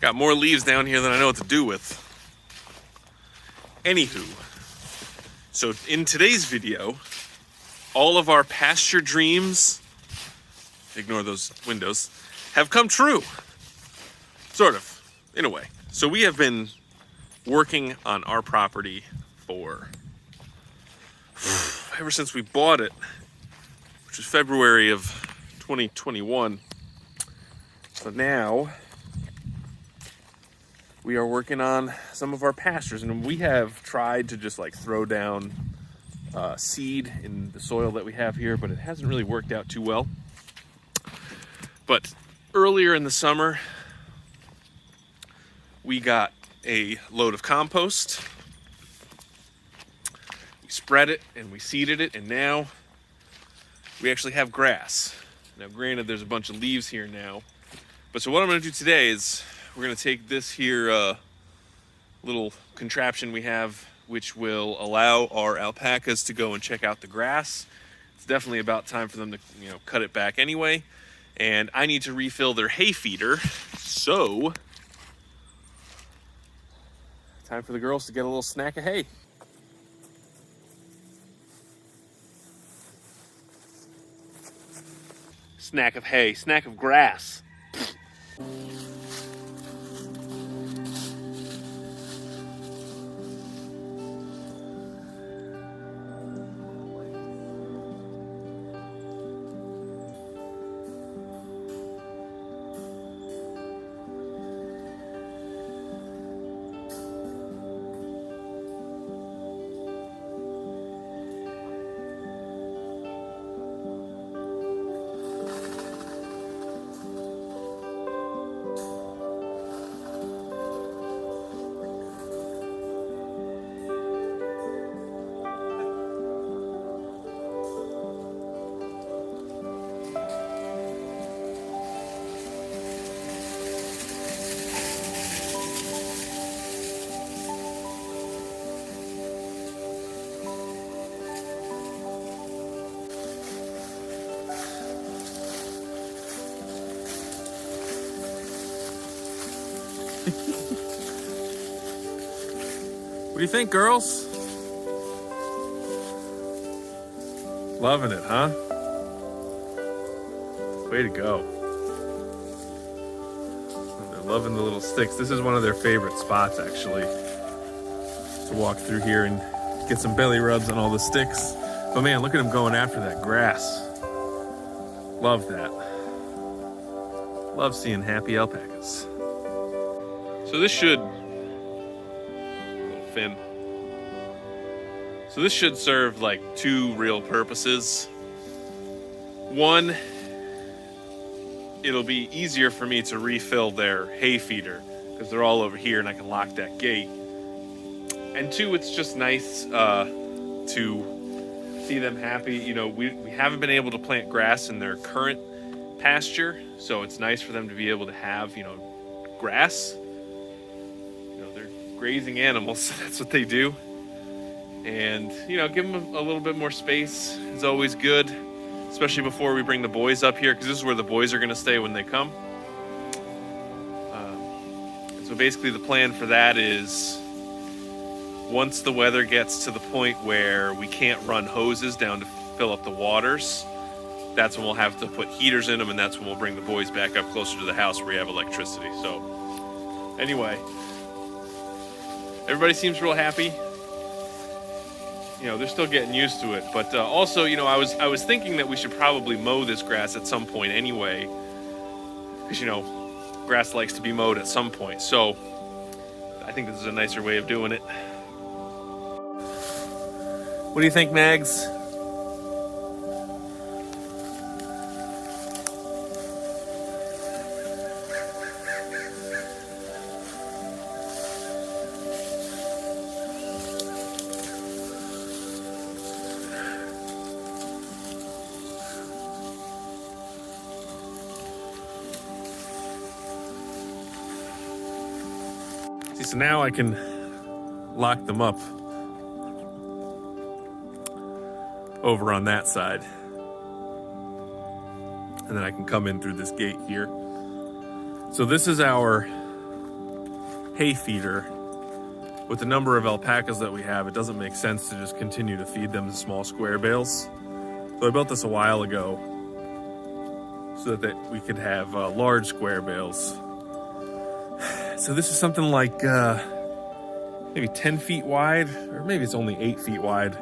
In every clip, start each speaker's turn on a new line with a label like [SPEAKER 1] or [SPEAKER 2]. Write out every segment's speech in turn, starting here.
[SPEAKER 1] Got more leaves down here than I know what to do with. Anywho, so in today's video, all of our pasture dreams, ignore those windows, have come true. Sort of, in a way. So we have been working on our property for ever since we bought it, which was February of 2021. So now we are working on some of our pastures, and we have tried to just like throw down seed in the soil that we have here, but it hasn't really worked out too well. But earlier in the summer, we got a load of compost. We spread it and we seeded it, and now we actually have grass. Now granted, there's a bunch of leaves here now, but so what I'm gonna do today is we're gonna take this here little contraption we have, which will allow our alpacas to go and check out the grass. It's definitely about time for them to, cut it back anyway. And I need to refill their hay feeder, so time for the girls to get a little snack of hay. Snack of hay, snack of grass. What do you think, girls? Loving it, huh? Way to go. They're loving the little sticks. This is one of their favorite spots, actually, to walk through here and get some belly rubs on all the sticks. But man, look at them going after that grass. Love that. Love seeing happy alpacas. So this should, little fin. So this should serve like two real purposes. One, it'll be easier for me to refill their hay feeder because they're all over here and I can lock that gate. And two, it's just nice to see them happy. We haven't been able to plant grass in their current pasture, so it's nice for them to be able to have, grass. They're grazing animals, that's what they do. And, give them a little bit more space is always good, especially before we bring the boys up here, because this is where the boys are going to stay when they come. So basically the plan for that is once the weather gets to the point where we can't run hoses down to fill up the waters, that's when we'll have to put heaters in them, and that's when we'll bring the boys back up closer to the house where we have electricity. So anyway, everybody seems real happy. They're still getting used to it, but also, I was thinking that we should probably mow this grass at some point anyway, because grass likes to be mowed at some point. So I think this is a nicer way of doing it. What do you think, Mags? See, so now I can lock them up over on that side. And then I can come in through this gate here. So this is our hay feeder, with the number of alpacas that we have, it doesn't make sense to just continue to feed them small square bales. So I built this a while ago so that we could have large square bales. So this is something like maybe 10 feet wide, or maybe it's only 8 feet wide,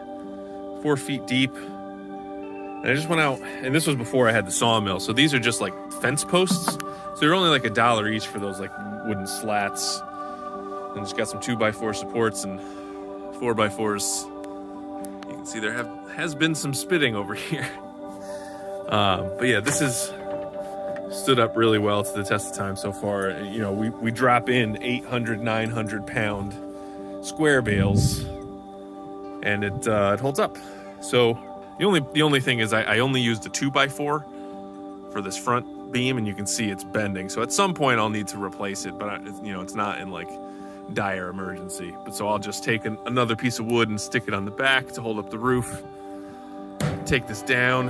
[SPEAKER 1] 4 feet deep. And I just went out, and this was before I had the sawmill. So these are just like fence posts. So they're only like $1 each for those like wooden slats. And just got some 2x4 supports and 4x4s. You can see there has been some spitting over here. But yeah, this is stood up really well to the test of time so far. You know, we drop in 800, 900 pound square bales, and it holds up. So the only thing is I only used a 2x4 for this front beam, and you can see it's bending. So at some point I'll need to replace it, but you know, it's not in like dire emergency. But so I'll just take another piece of wood and stick it on the back to hold up the roof. Take this down.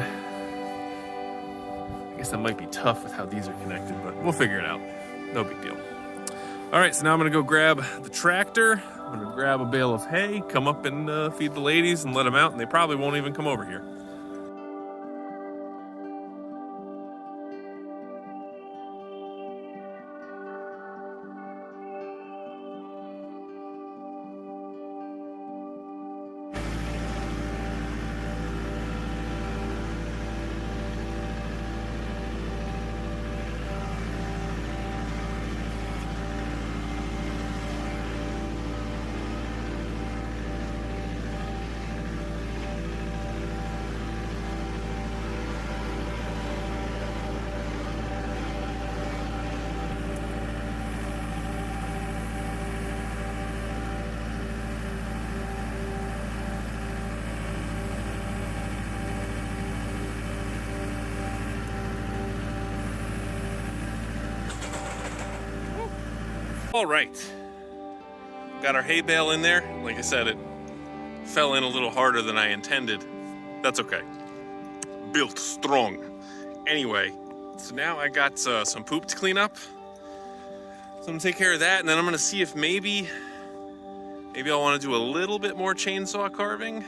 [SPEAKER 1] I guess that might be tough with how these are connected, but we'll figure it out. No big deal. All right, so now I'm gonna go grab the tractor. I'm gonna grab a bale of hay, come up and feed the ladies and let them out, and they probably won't even come over here. All right, got our hay bale in there. Like I said, it fell in a little harder than I intended. That's okay. Built strong. Anyway, so now I got some poop to clean up. So I'm gonna take care of that, and then I'm gonna see if maybe I'll want to do a little bit more chainsaw carving.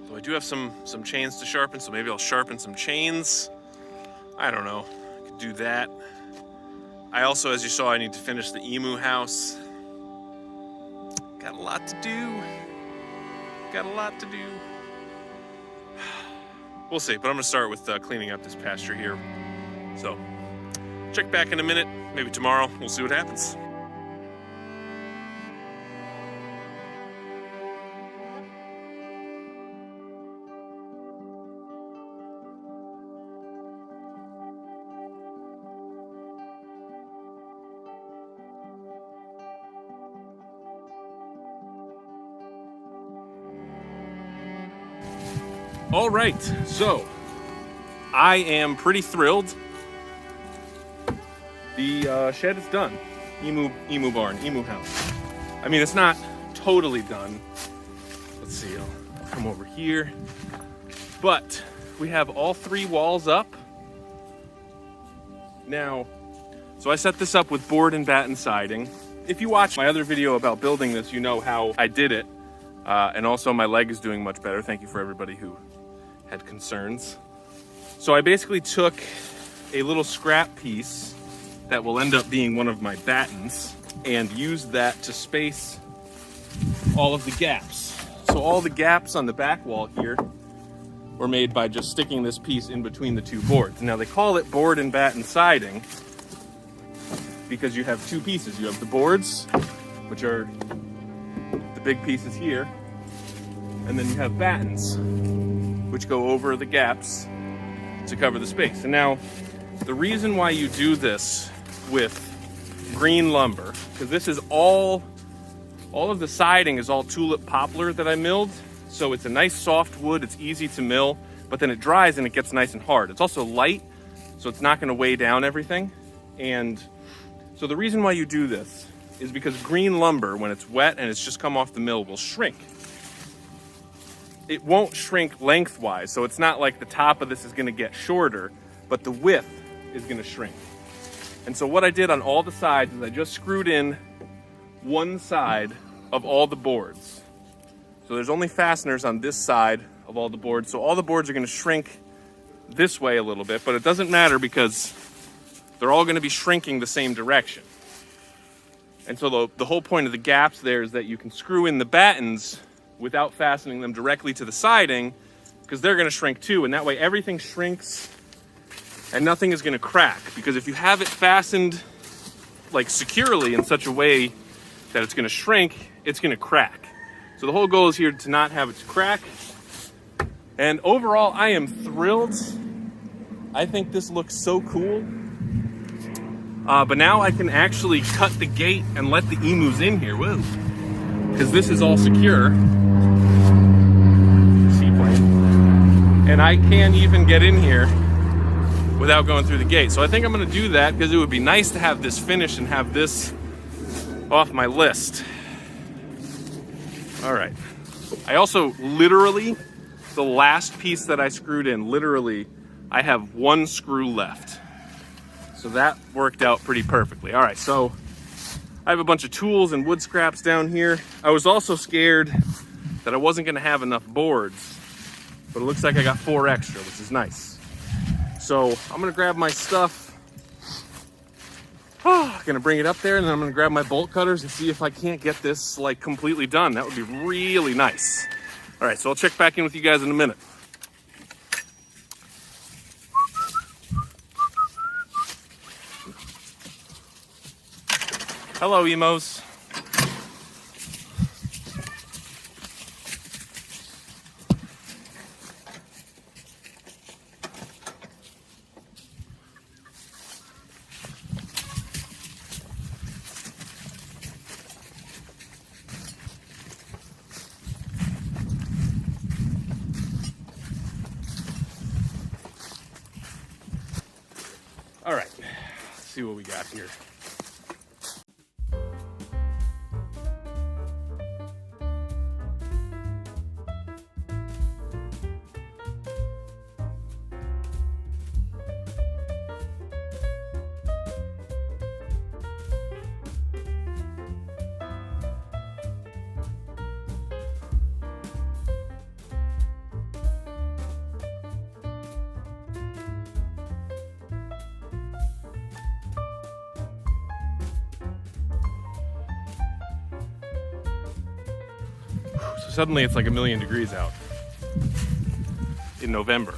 [SPEAKER 1] Though I do have some chains to sharpen, so maybe I'll sharpen some chains. I don't know. I could do that. I also, as you saw, I need to finish the emu house. Got a lot to do. Got a lot to do. We'll see, but I'm gonna start with cleaning up this pasture here. So, check back in a minute, maybe tomorrow. We'll see what happens. All right, so I am pretty thrilled. The shed is done. Emu barn, emu house. I mean, it's not totally done. Let's see, I'll come over here. But we have all 3 walls up. Now, so I set this up with board and batten siding. If you watch my other video about building this, you know how I did it. And also my leg is doing much better. Thank you for everybody who had concerns. So I basically took a little scrap piece that will end up being one of my battens and used that to space all of the gaps. So all the gaps on the back wall here were made by just sticking this piece in between the 2 boards. Now they call it board and batten siding because you have 2 pieces. You have the boards, which are the big pieces here, and then you have battens, which go over the gaps to cover the space. And now, the reason why you do this with green lumber, because this is all of the siding is all tulip poplar that I milled, so it's a nice soft wood, it's easy to mill, but then it dries and it gets nice and hard. It's also light, so it's not gonna weigh down everything. And so the reason why you do this is because green lumber, when it's wet and it's just come off the mill, will shrink. It won't shrink lengthwise, so it's not like the top of this is gonna get shorter, but the width is gonna shrink. And so what I did on all the sides is I just screwed in one side of all the boards. So there's only fasteners on this side of all the boards. So all the boards are going to shrink this way a little bit, but it doesn't matter because they're all going to be shrinking the same direction. And so the whole point of the gaps there is that you can screw in the battens without fastening them directly to the siding, because they're going to shrink too. And that way everything shrinks and nothing is going to crack. Because if you have it fastened like securely in such a way that it's going to shrink, it's going to crack. So the whole goal is here to not have it crack. And overall, I am thrilled. I think this looks so cool. But now I can actually cut the gate and let the emus in here. Whoa. Because this is all secure. Seaplane. And I can't even get in here without going through the gate. So I think I'm going to do that because it would be nice to have this finished and have this off my list. All right. I also literally, the last piece that I screwed in, literally, I have one screw left. So that worked out pretty perfectly. All right, so I have a bunch of tools and wood scraps down here. I was also scared that I wasn't gonna have enough boards, but it looks like I got 4 extra, which is nice. So I'm gonna grab my stuff. Gonna bring it up there, and then I'm gonna grab my bolt cutters and see if I can't get this like completely done. That would be really nice. All right, so I'll check back in with you guys in a minute. Hello, emos. All right, let's see what we got here. So suddenly it's like 1,000,000 degrees out in November.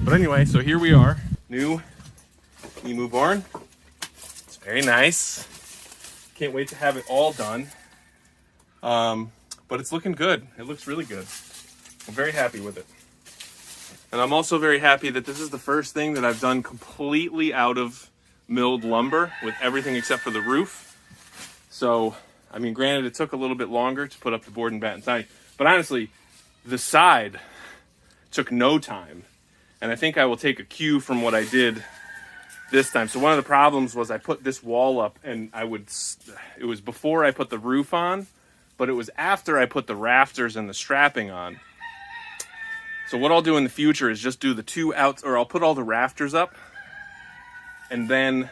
[SPEAKER 1] But anyway, so here we are, new emu barn. It's very nice. Can't wait to have it all done. But it's looking good. It looks really good. I'm very happy with it. And I'm also very happy that this is the first thing that I've done completely out of milled lumber, with everything except for the roof. So, I mean, granted, it took a little bit longer to put up the board and batten siding, but honestly, the side took no time. And I think I will take a cue from what I did this time. So one of the problems was I put this wall up, and it was before I put the roof on, but it was after I put the rafters and the strapping on. So what I'll do in the future is just do the two outs, or I'll put all the rafters up, and then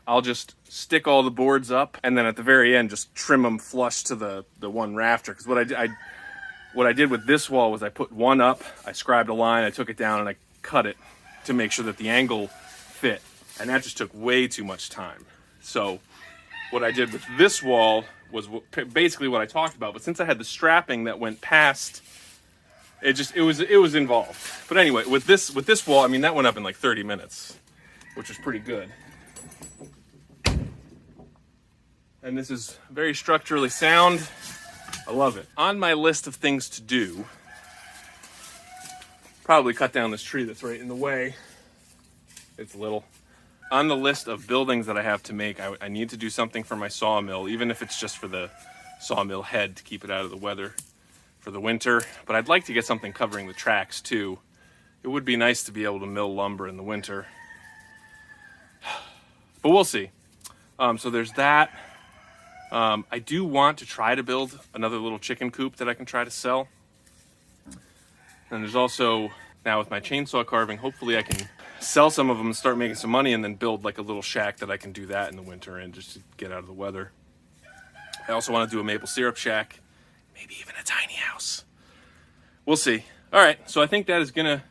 [SPEAKER 1] I'll just stick all the boards up, and then at the very end just trim them flush to the one rafter. Because what I did with this wall was I put one up, I scribed a line, I took it down, and I cut it to make sure that the angle fit, and that just took way too much time. So what I did with this wall was basically what I talked about, but since I had the strapping that went past, it was involved. But anyway, with this wall, I mean, that went up in like 30 minutes, which was pretty good. And this is very structurally sound. I love it. On my list of things to do, probably cut down this tree that's right in the way. It's little. On the list of buildings that I have to make, I need to do something for my sawmill, even if it's just for the sawmill head to keep it out of the weather for the winter. But I'd like to get something covering the tracks too. It would be nice to be able to mill lumber in the winter. But we'll see. So there's that. I do want to try to build another little chicken coop that I can try to sell. And there's also, now with my chainsaw carving, hopefully I can sell some of them and start making some money, and then build like a little shack that I can do that in the winter and just to get out of the weather. I also want to do a maple syrup shack, maybe even a tiny house. We'll see. All right, so I think that is gonna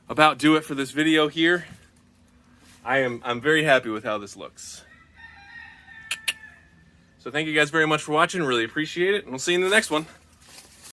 [SPEAKER 1] about do it for this video here. I'm very happy with how this looks. So thank you guys very much for watching. Really appreciate it, and we'll see you in the next one.